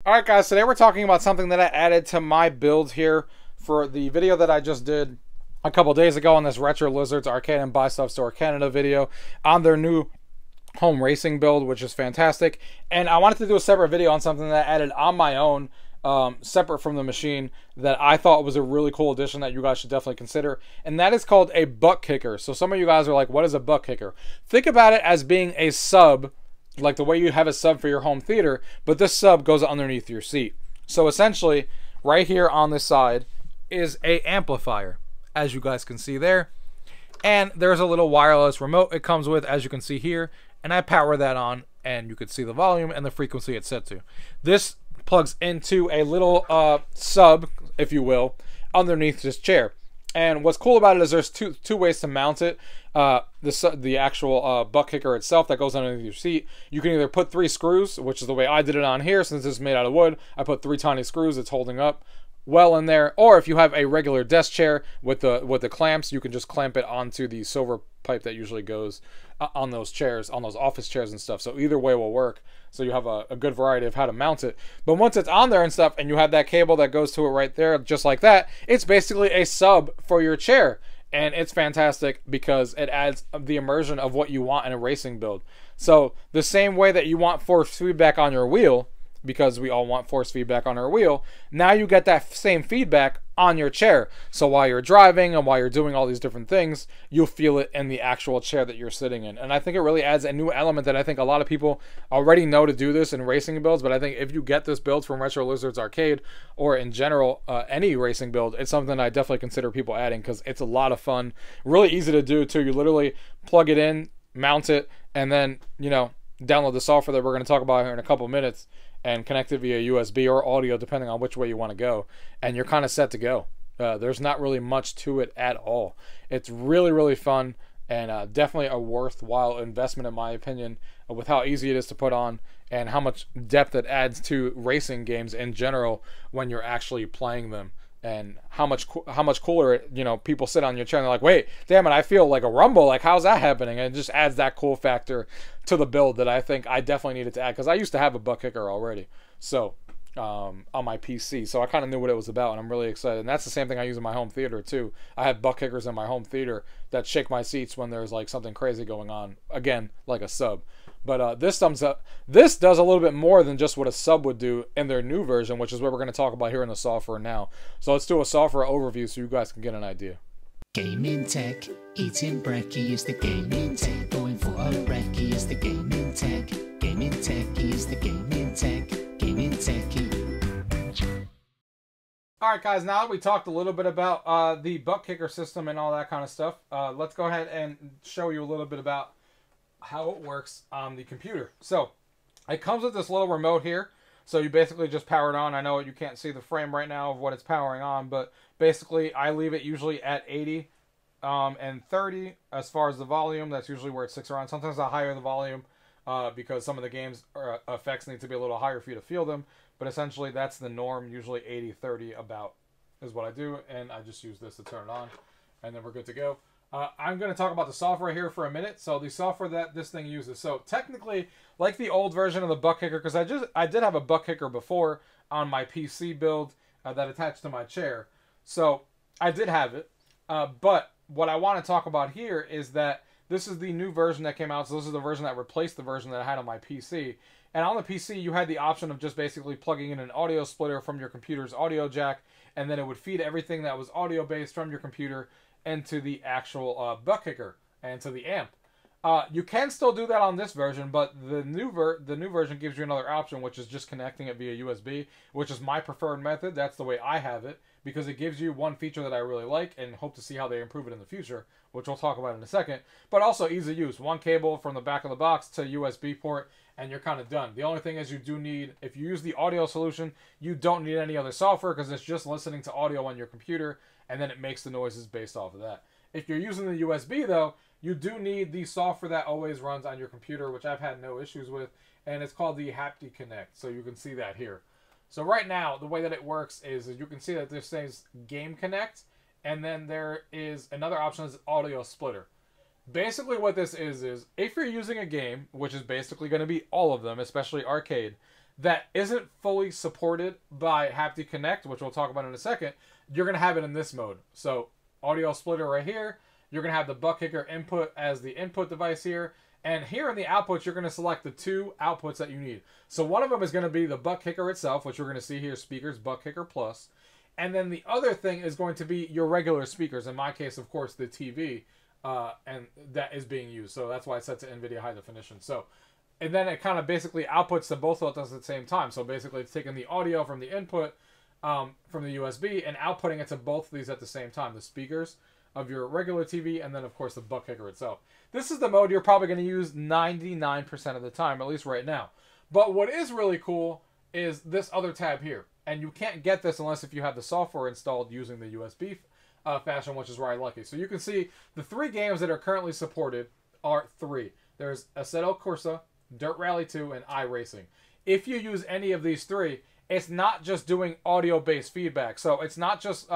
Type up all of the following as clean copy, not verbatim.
Alright guys, today we're talking about something that I added to my build here for the video that I just did a couple days ago on this Retro Lizards Arcade and Buy Stuff Store Canada video on their new home racing build, which is fantastic. And I wanted to do a separate video on something that I added on my own, separate from the machine, that I thought was a really cool addition that you guys should definitely consider. And that is called a ButtKicker. So some of you guys are like, what is a ButtKicker? Think about it as being a sub, like the way you have a sub for your home theater, but this sub goes underneath your seat. So essentially, right here on this side is a amplifier, as you guys can see there. And there's a little wireless remote it comes with, as you can see here. And I power that on, and you can see the volume and the frequency it's set to. This plugs into a little sub, if you will, underneath this chair. And what's cool about it is there's two ways to mount it. The actual ButtKicker itself that goes underneath your seat. You can either put 3 screws, which is the way I did it on here, since it's made out of wood. I put 3 tiny screws it's holding up well in there. Or if you have a regular desk chair with the clamps, you can just clamp it onto the silver pipe that usually goes on those chairs, on those office chairs and stuff. So either way will work. So you have a good variety of how to mount it. But once it's on there and stuff, and you have that cable that goes to it right there, just like that, it's basically a sub for your chair. And it's fantastic because it adds the immersion of what you want in a racing build. So the same way that you want force feedback on your wheel, because we all want force feedback on our wheel, now you get that same feedback on your chair. So while you're driving and while you're doing all these different things, you'll feel it in the actual chair that you're sitting in. And I think it really adds a new element that I think a lot of people already know to do this in racing builds. But I think if you get this build from Retro Lizards Arcade, or in general any racing build, it's something I definitely consider people adding, because it's a lot of fun, really easy to do too. You literally plug it in, mount it, and then, you know, download the software that we're going to talk about here in a couple minutes and connect it via USB or audio, depending on which way you want to go, and you're kind of set to go. There's not really much to it at all. It's really, really fun, and definitely a worthwhile investment in my opinion, with how easy it is to put on and how much depth it adds to racing games in general when you're actually playing them. And how much cooler it, you know, people sit on your chair and they're like, wait, damn it, I feel like a rumble, like how's that happening? And it just adds that cool factor to the build that I think I definitely needed to add, because I used to have a ButtKicker already, so on my PC, so I kind of knew what it was about, and I'm really excited. And that's the same thing I use in my home theater too. I have ButtKickers in my home theater that shake my seats when there's like something crazy going on, again, like a sub. But this does a little bit more than just what a sub would do in their new version, which is what we're going to talk about here in the software now. So let's do a software overview so you guys can get an idea. Gaming tech, eating brekkie is the gaming tech. Going for a brekkie is the gaming tech. Gaming tech is the gaming tech. Gaming techie. Alright guys, now that we talked a little bit about the ButtKicker system and all that kind of stuff, let's go ahead and show you a little bit about how it works on the computer. So it comes with this little remote here, so you basically just power it on. I know you can't see the frame right now of what it's powering on, but basically I leave it usually at 80 and 30 as far as the volume. That's usually where it sticks around. Sometimes I higher the volume because some of the game's effects need to be a little higher for you to feel them, but essentially that's the norm. Usually 80-30 about is what I do, and I just use this to turn it on, and then we're good to go. I'm going to talk about the software here for a minute. So the software that this thing uses. So technically, like the old version of the ButtKicker, because I did have a ButtKicker before on my PC build that attached to my chair. So I did have it. But what I want to talk about here is that this is the new version that came out. So this is the version that replaced the version that I had on my PC. And on the PC, you had the option of just basically plugging in an audio splitter from your computer's audio jack, and then it would feed everything that was audio based from your computer into the actual ButtKicker and to the amp. You can still do that on this version, but the new version gives you another option, which is just connecting it via USB, which is my preferred method. That's the way I have it, because it gives you one feature that I really like and hope to see how they improve it in the future, which we'll talk about in a second. But also easy use. One cable from the back of the box to USB port, and you're kind of done. The only thing is you do need, if you use the audio solution, you don't need any other software, because it's just listening to audio on your computer, and then it makes the noises based off of that. If you're using the USB, though, you do need the software that always runs on your computer, which I've had no issues with, and it's called the Haptic Connect, so you can see that here. So right now, the way that it works is you can see that this says Game Connect, and then there is another option is Audio Splitter. Basically what this is if you're using a game, which is basically going to be all of them, especially arcade, that isn't fully supported by Haptic Connect, which we'll talk about in a second, you're going to have it in this mode. So audio splitter right here. You're going to have the ButtKicker input as the input device here. And here in the outputs, you're going to select the two outputs that you need. So one of them is going to be the ButtKicker itself, which we're going to see here, speakers, ButtKicker Plus. And then the other thing is going to be your regular speakers. In my case, of course, the TV, and that is being used. So that's why it's set to NVIDIA high definition. So, and then it kind of basically outputs to both of those at the same time. So basically, it's taking the audio from the input from the USB and outputting it to both of these at the same time. The speakers of your regular TV, and then of course the ButtKicker itself. This is the mode you're probably going to use 99% of the time, at least right now. But what is really cool is this other tab here. And you can't get this unless if you have the software installed using the USB fashion, which is where I like it. So you can see the 3 games that are currently supported are 3. There's Assetto Corsa, Dirt Rally 2, and iRacing. If you use any of these 3, it's not just doing audio-based feedback. So it's not just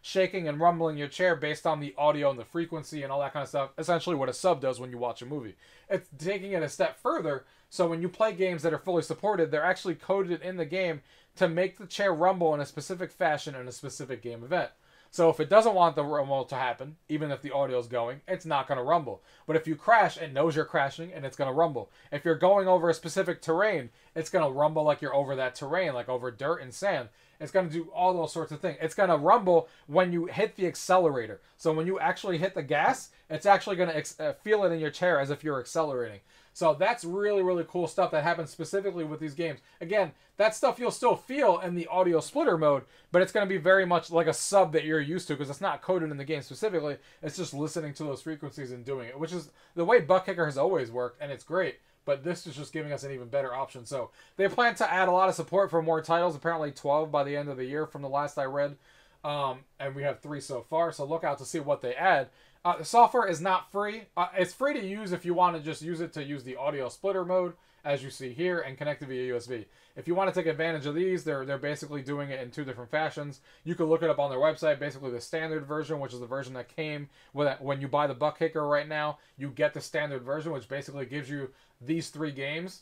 shaking and rumbling your chair based on the audio and the frequency and all that kind of stuff. Essentially what a sub does when you watch a movie. It's taking it a step further. So when you play games that are fully supported, they're actually coded in the game to make the chair rumble in a specific fashion in a specific game event. So if it doesn't want the rumble to happen, even if the audio is going, it's not going to rumble. But if you crash, it knows you're crashing and it's going to rumble. If you're going over a specific terrain, it's going to rumble like you're over that terrain, like over dirt and sand. It's going to do all those sorts of things. It's going to rumble when you hit the accelerator. So when you actually hit the gas, it's actually going to feel it in your chair as if you're accelerating. So that's really, really cool stuff that happens specifically with these games. Again, that stuff you'll still feel in the audio splitter mode, but it's going to be very much like a sub that you're used to because it's not coded in the game specifically. It's just listening to those frequencies and doing it, which is the way ButtKicker has always worked, and it's great. But this is just giving us an even better option. So they plan to add a lot of support for more titles, apparently 12 by the end of the year from the last I read. And we have 3 so far, so look out to see what they add. The software is not free. It's free to use if you want to just use it to use the audio splitter mode, as you see here, and connect it via USB. If you want to take advantage of these, they're basically doing it in 2 different fashions. You can look it up on their website. Basically, the standard version, which is the version that came with when you buy the ButtKicker right now, you get the standard version, which basically gives you these 3 games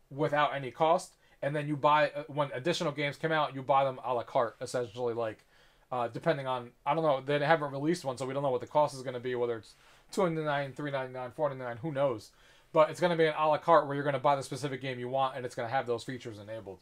without any cost. And then you buy, when additional games come out, you buy them a la carte, essentially, like, depending on, I don't know, they haven't released one, so we don't know what the cost is going to be, whether it's $299, $399, $499, who knows. But it's going to be an a la carte where you're going to buy the specific game you want, and it's going to have those features enabled.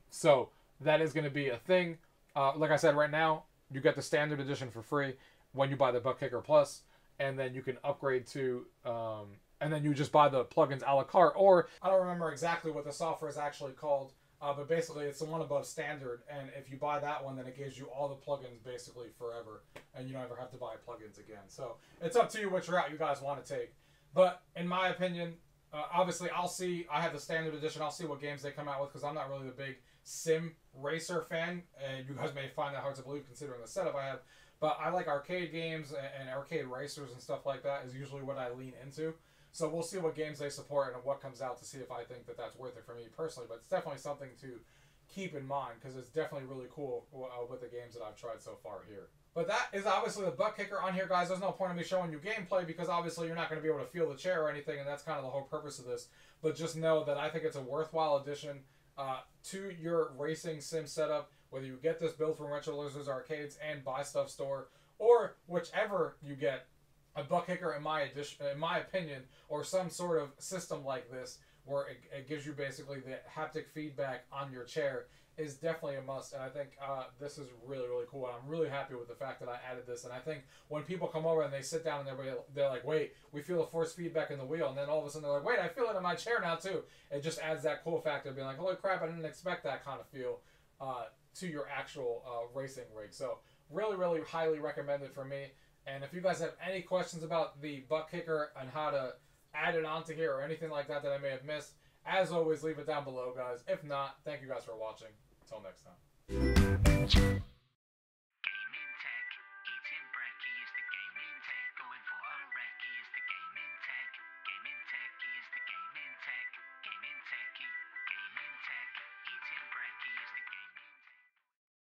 So that is going to be a thing. Like I said, right now, you get the standard edition for free when you buy the ButtKicker Plus, and then you can upgrade to, and then you just buy the plugins a la carte, or I don't remember exactly what the software is actually called, but basically it's the one above standard, and if you buy that one, then it gives you all the plugins basically forever, and you don't ever have to buy plugins again. So it's up to you which route you guys want to take. But in my opinion, obviously I have the standard edition, I'll see what games they come out with, because I'm not really the big sim racer fan, and you guys may find that hard to believe considering the setup I have, but I like arcade games and arcade racers and stuff like that is usually what I lean into. So we'll see what games they support and what comes out to see if I think that that's worth it for me personally. But it's definitely something to keep in mind because it's definitely really cool with the games that I've tried so far here. But that is obviously the ButtKicker on here, guys. There's no point in me showing you gameplay because obviously you're not going to be able to feel the chair or anything, and that's kind of the whole purpose of this. But just know that I think it's a worthwhile addition to your racing sim setup, whether you get this build from Retro Lizards Arcades and Buy Stuff Store, or whichever you get, a ButtKicker, in my opinion, or some sort of system like this where it gives you basically the haptic feedback on your chair is definitely a must. And I think this is really, really cool. And I'm really happy with the fact that I added this. And I think when people come over and they sit down and they're like, wait, we feel the force feedback in the wheel. And then all of a sudden they're like, wait, I feel it in my chair now too. It just adds that cool factor of being like, holy crap, I didn't expect that kind of feel to your actual racing rig. So really, really highly recommended for me. And if you guys have any questions about the ButtKicker and how to add it onto here or anything like that that I may have missed, as always, leave it down below, guys. If not, thank you guys for watching. Until next time.